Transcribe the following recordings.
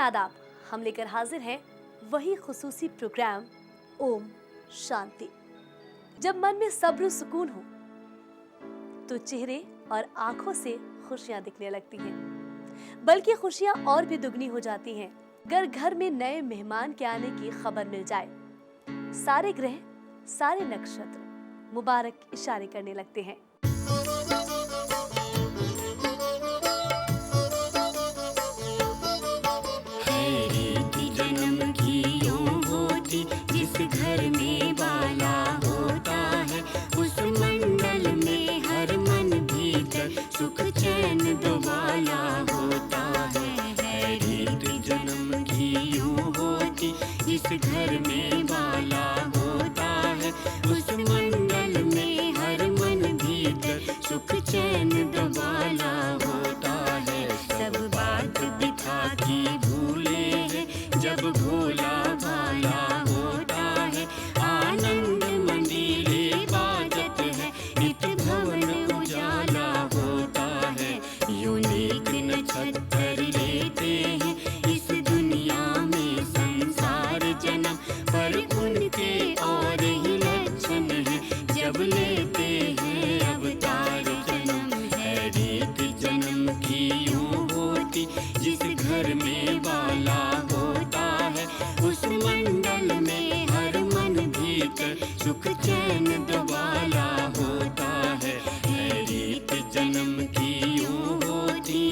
आदाब। हम लेकर हाजिर हैं वही खुसूसी प्रोग्राम ओम शांति। जब मन में सब्र सुकून हो तो चेहरे और आंखों से खुशियां दिखने लगती हैं, बल्कि खुशियां और भी दुगनी हो जाती हैं अगर घर में नए मेहमान के आने की खबर मिल जाए। सारे ग्रह, सारे नक्षत्र मुबारक इशारे करने लगते हैं। जन्म की यूं होती जिस घर में बाला होता है, उस मंडल में हर मन भीतर सुख चैन दुबाला होता है। रीत जन्म की यूं होती जिस घर में बाला होता है, उस मंडल में हर मन भीतर सुख चैन दुबाला होता है। सब बात बिठा की भूले जब भोला भाला होता है, आनंद मंदिरे बाजत है, नित भवन उजाला होता है। यूं नेक नक्षत्र लेते हैं इस दुनिया में संसार जन्म, पर उनके और ही लक्षण है जब लेते हैं अवतार जन्म। है रीत जन्म की यूं होती जिस घर में बाला होता है, उस मंडल में हर मन भीतर सुख चैन दुबाला होता है। रीत जन्म की यूं होती।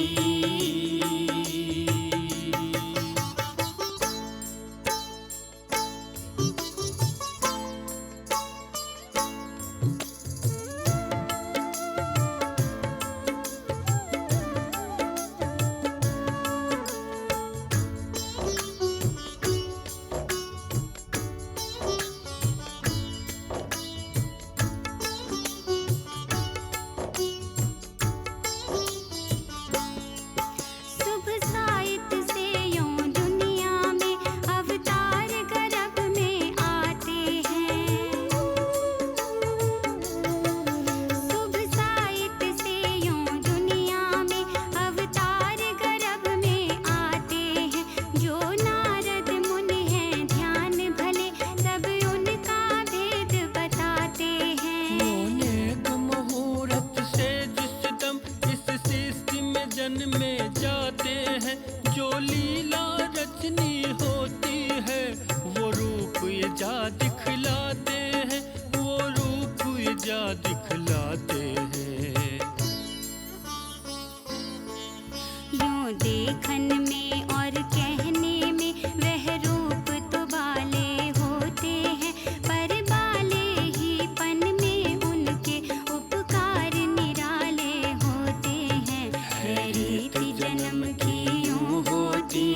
में जाते हैं जो लीला रचनी होती है, वो रूप ये जा दिखलाते हैं, वो रूप ये जा दिखलाते हैं। यूं देखन में और कहने में वह रूप तो बाले होते हैं, पर बाले ही पन में उनके उपकार निराले होते हैं। है रीत जन्म की यूं होती।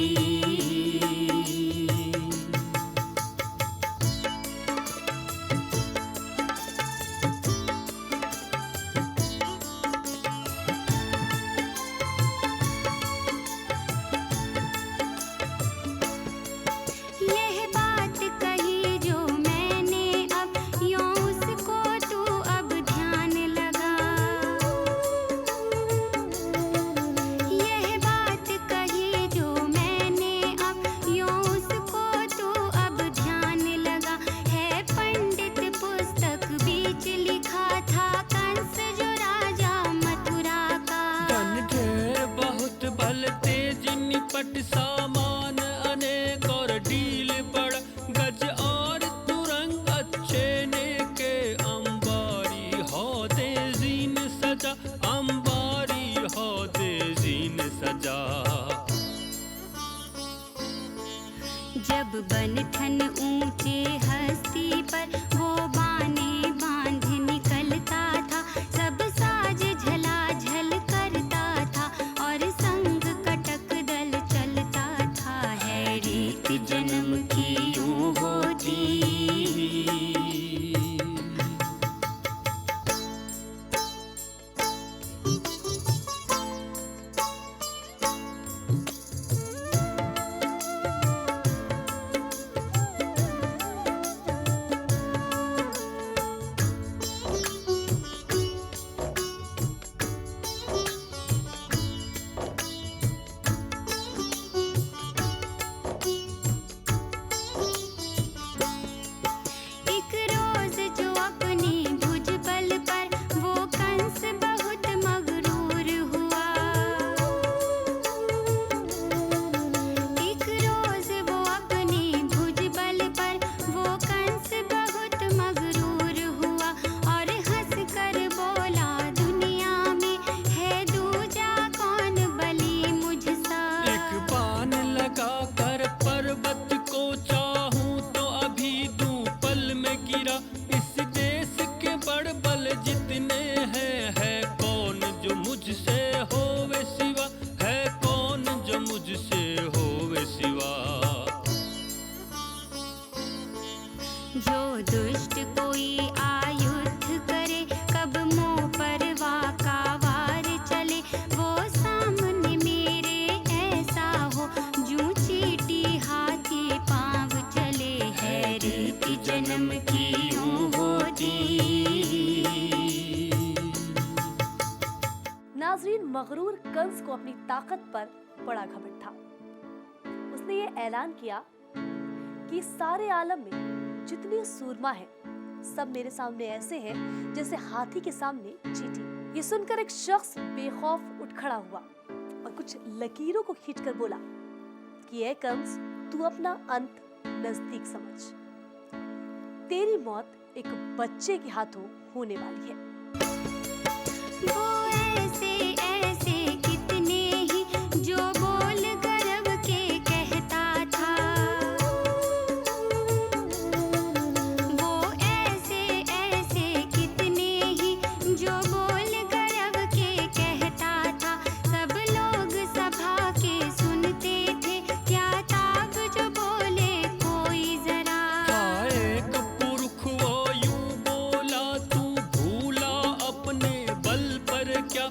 गिरा। इस देश के बड़ बल जितने हैं, है कौन जो मुझसे होवे सिवा, है कौन जो मुझसे होवे सिवा। जो दुष्ट कोई आयुध करे, कब मुँह पर वाका वार चले, वो सामने मेरे ऐसा हो, जूं चींटी हाथी पाँव चले। है रीति जन्म की यूं होती। नाजरीन, मगरूर कंस को अपनी ताकत पर बड़ा घमंड था। उसने ये ऐलान किया कि सारे आलम में जितने सूरमा हैं, सब मेरे सामने ऐसे हैं जैसे हाथी के सामने चींटी। ये सुनकर एक शख्स बेखौफ उठ खड़ा हुआ और कुछ लकीरों को खींचकर बोला कि ऐ कंस, तू अपना अंत नजदीक समझ। तेरी मौत एक बच्चे के हाथों होने वाली है। वो ऐसे ऐसे कितने ही जो बोल गर्व के कहता था। वो ऐसे ऐसे कितने ही जो बोल गर्व के कहता था। सब लोग सभा के सुनते थे, क्या ताब जो बोले कोई जरा। एक पुरख वो यूं बोला, तू भूला अपने बल पर क्या,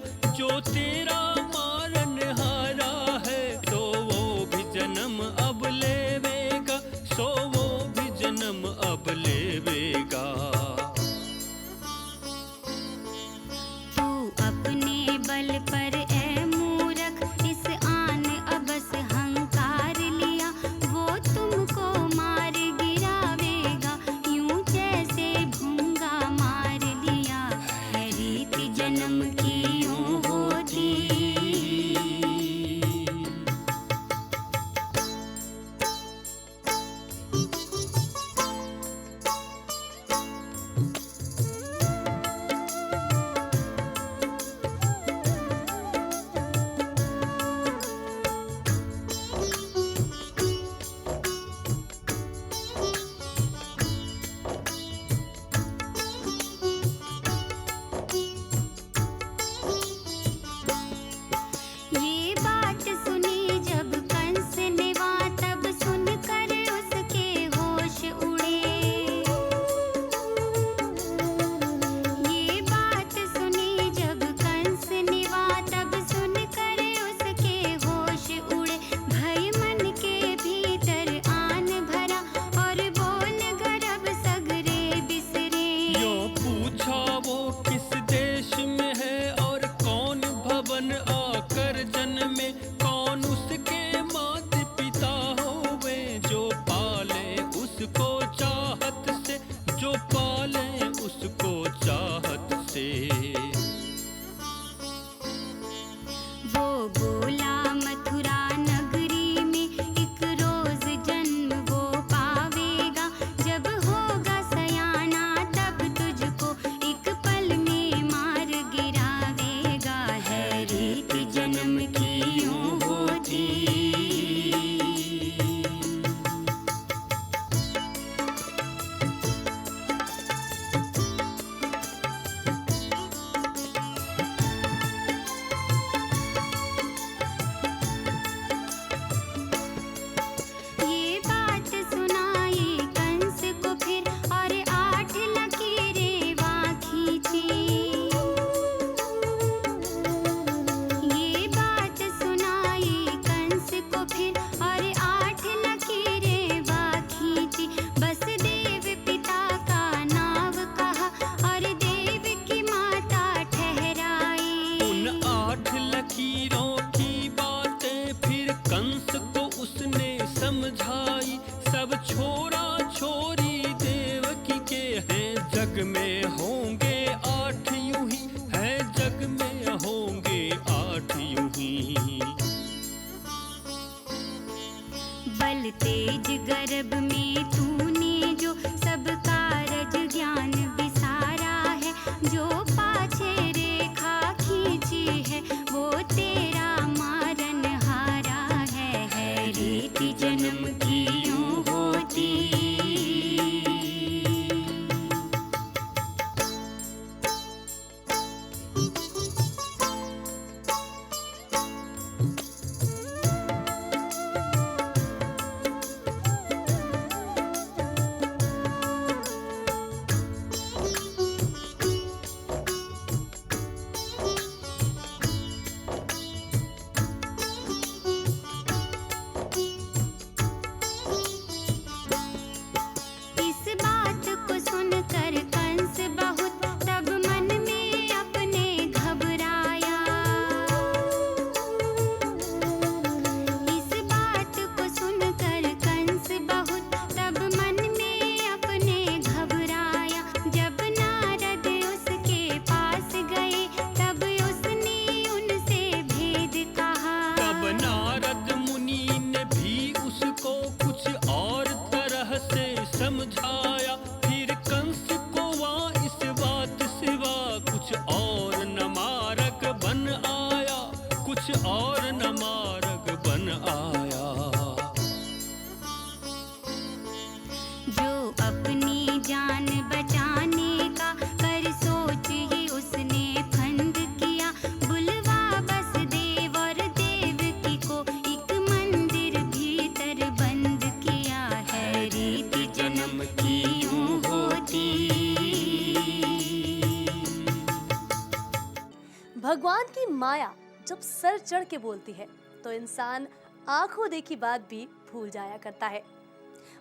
भगवान की माया जब सर चढ़ के बोलती है तो इंसान आंखों देखी बात भी भूल जाया करता है।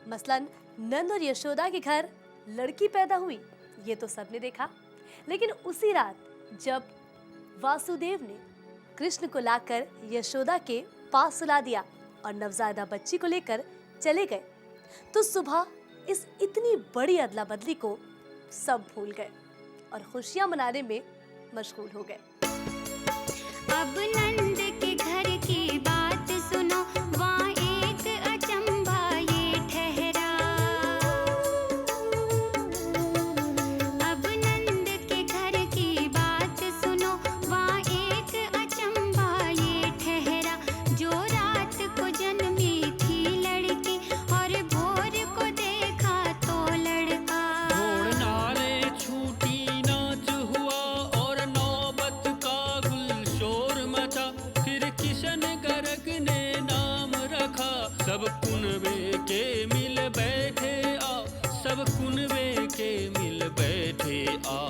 मसलन नंद और यशोदा के घर लड़की पैदा हुई, ये तो सबने देखा, लेकिन उसी रात जब वासुदेव ने कृष्ण को लाकर यशोदा के पास सुला दिया और नवजादा बच्ची को लेकर चले गए, तो सुबह इस इतनी बड़ी अदला बदली को सब भूल गए और खुशियां मनाने में मशगूल हो गए। अब नंद के घर की बात सुनो, वहाँ एक अचंभा ये ठहरा। अब नंद के घर की बात सुनो, वहाँ एक अचंभा ये ठहरा। जो रात को जन्मी थी लड़की और भोर को देखा तो लड़का। घोड़ नारे छूटी नाच हुआ और नौबत का गुलशोर मचा। फिर किशन गर्ग ने नाम रखा, सब कुनबे के मिल बैठे आ, सब कुनबे के मिल बैठे आ।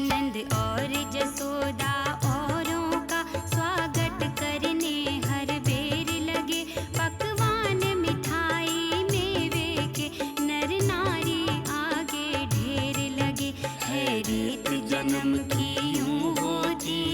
नंद और जसोदा औरों का स्वागत करने हर बेर लगे। पकवान मिठाई मेवे के नर नारी आगे ढेर लगे। है रीत जन्म की यूं होती।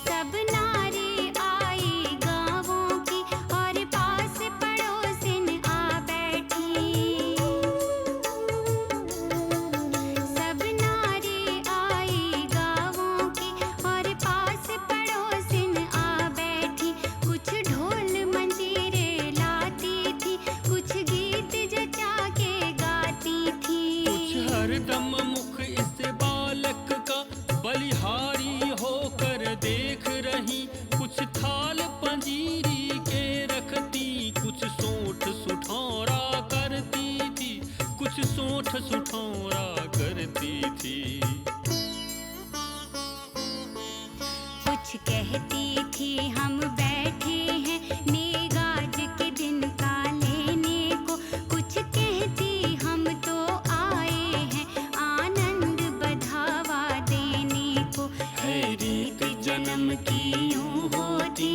सब नारी आई गाँवों की और पास पड़ोसिन आ बैठी। सब नारी आई गाँवों की और पास पड़ोसिन आ बैठी। कुछ ढोल मंजीरे लाती थी, कुछ गीत जचा के गाती थी। कुछ हरदम मुख इस बालक का बलिहारी होकर देख रही। कुछ थाल पंजीरी के रखती, कुछ सोंठ सुठौरा करती थी, कुछ सोंठ सुठौरा करती थी। कुछ कहती थी हम बैठे हैं नेगाज के दिन का लेने को। कुछ कहती हम तो आए हैं आनंद बधावा देने को। है रीत जन्म की यूं होती।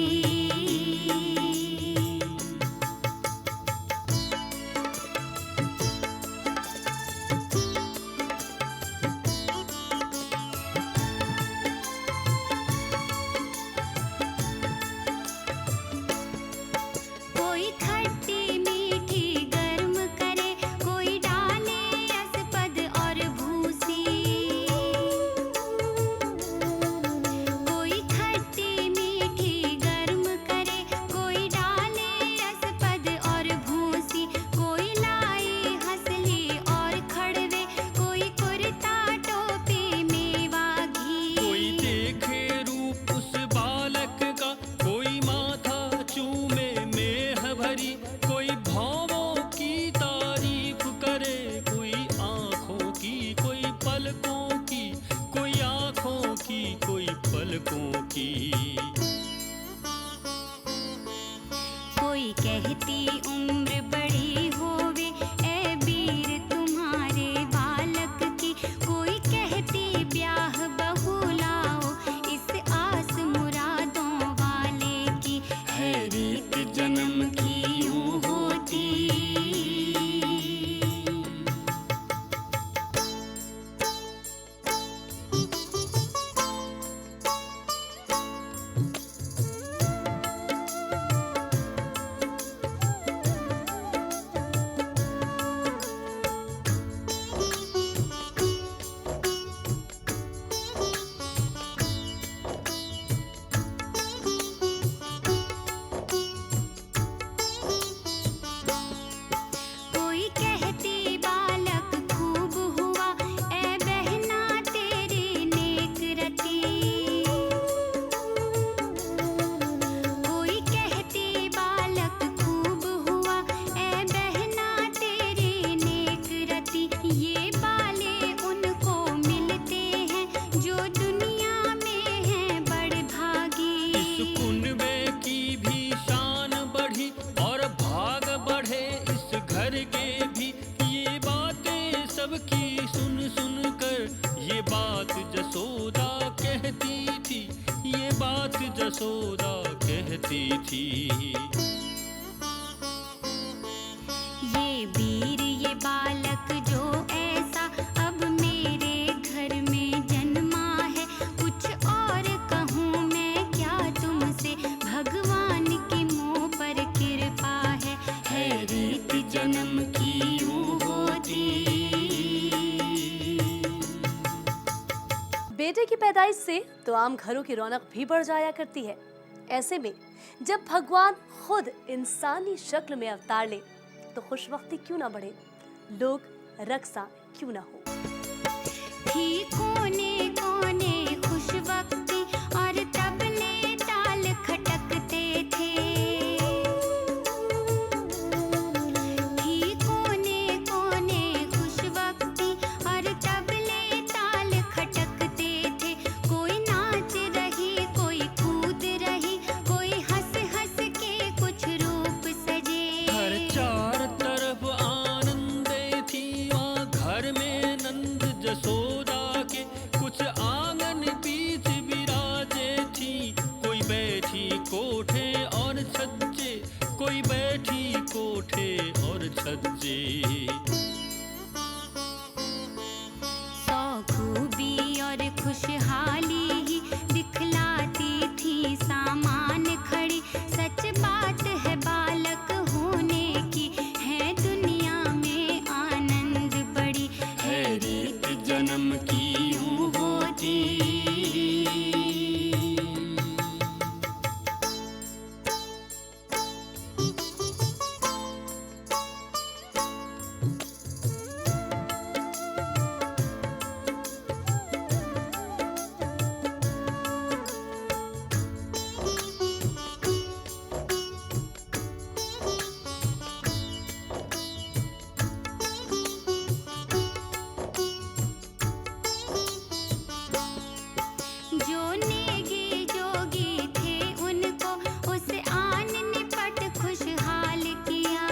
करगे भी। ये बातें सबकी सुन सुन कर ये बात जसोदा कहती थी, ये बात जसोदा कहती थी। ये वीर ये बालक जो ऐसा अब मेरे घर में जन्मा है, कुछ और कहूँ मैं क्या तुमसे, भगवान की मुँह पर कृपा है रीत जन्म की यूं होती। बेटे की पैदाइश से तो आम घरों की रौनक भी बढ़ जाया करती है। ऐसे में जब भगवान खुद इंसानी शक्ल में अवतार ले तो खुशवक्ती क्यों ना बढ़े, लोग रक्सा क्यों ना हो। थी कोने कोने खुश वक्ती और तबले ताल खटकते थे। थी कोने कोने खुश वक्ती और तबले ताल खटकते थे। कोई नाच रही कोई कूद रही, कोई हंस हंस के कुछ रूप सजे। हर चार तरफ आनंदे थी, वहाँ घर में नंद जसोदा के, कुछ आंगन बीच विराजे थी। कोई बैठी कोठे और छज्जे, कोई बैठी कोठे और छज्जे। सौ खूबी और खुशहाली ही दिखलाती थी सामान खड़ी। सच बात है बालक होने की, है दुनिया में आनंद बड़ी। है रीत जन्म की यूं होती। जो नेगे जोगी थे उनको उस आन ने पट खुशहाल किया।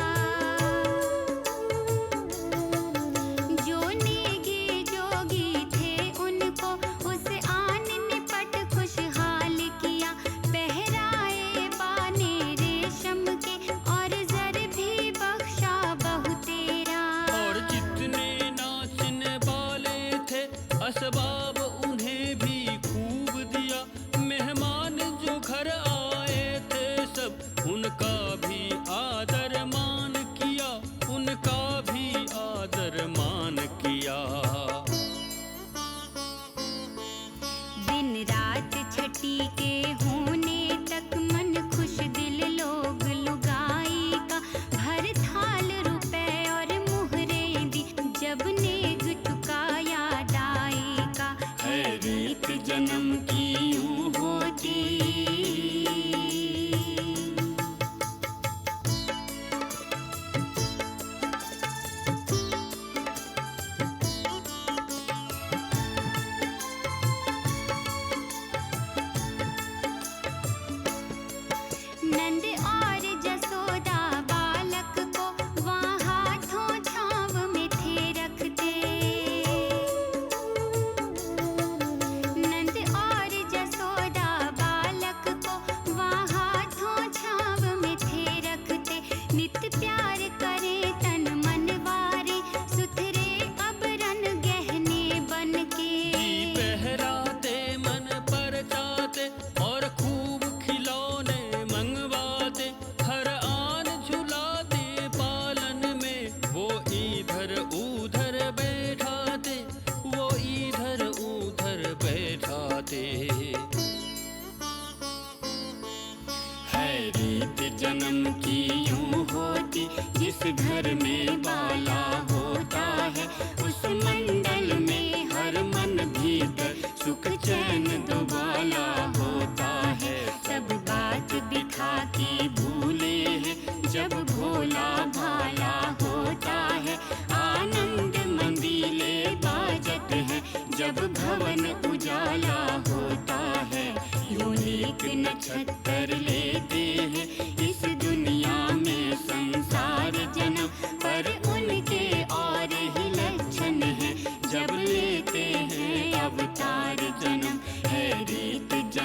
जो नेगे जोगी थे उनको उस आन ने पट खुशहाल किया। पहराए बाने रेशम के और जर भी बख्शा बहु तेरा। और जितने नाचने वाले थे असबाब उन्हें भी खूब दिया। मेहमान जो घर आए थे सब उनका भी आदर मान किया, उनका भी आदर मान किया। दिन रात छठी के होने तक मन खुश दिल लोग लुगाई का। भर थाल रुपए और मुहरे दी, जब नेग चुकाया दाई का। है रीत जन्म की यूं होती। नंद और जसोदा बालक को वहाँ हाथों छाव में थे रखते। नंद और जसोदा बालक को वहाँ हाथों छाव में थे रखते। नित प्यार करे तन मन वारे, सुथरे अबरन गहने बन के। जी पहराते मन पर जाते और खूब खिलौने मंगवाते। हर आन झुलाते पालन में, वो इधर उधर बैठाते, वो इधर उधर बैठाते। है रीत जन्म की यूं होती। जिस घर में बाला होता है उस मंडल में हर मन भीतर सुख चैन दुबाला होता है। सब बात बिठा के भूले हैं जब भोला भाला होता है। आनंद मंदीले बाजत हैं जब भवन उजाला होता है। यूं एक नक्षत्र लेते हैं इस दुनिया में संसार जन्म, पर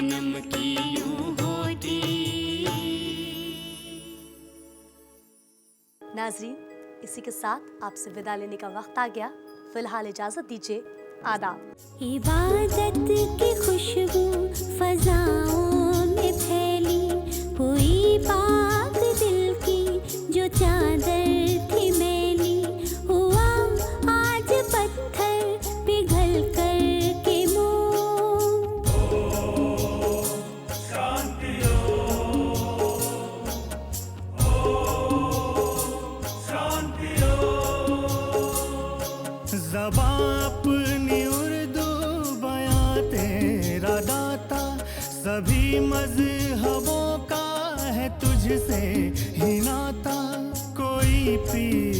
जन्म की यूं होती। नाजरीन, इसी के साथ आपसे विदा लेने का वक्त आ गया। फिलहाल इजाजत दीजिए। आदाब। इबादत की खुशबू फजाओं में फैली, हुई पाक दिल की जो चादर थी मैली, हुआ आज पत्थर पिघल कर के मोम। शांति शांति ज़बां अपनी उर्दू बयां तेरा दाता, सभी मज़हबों का है तुझसे ही नाता। कोई पीर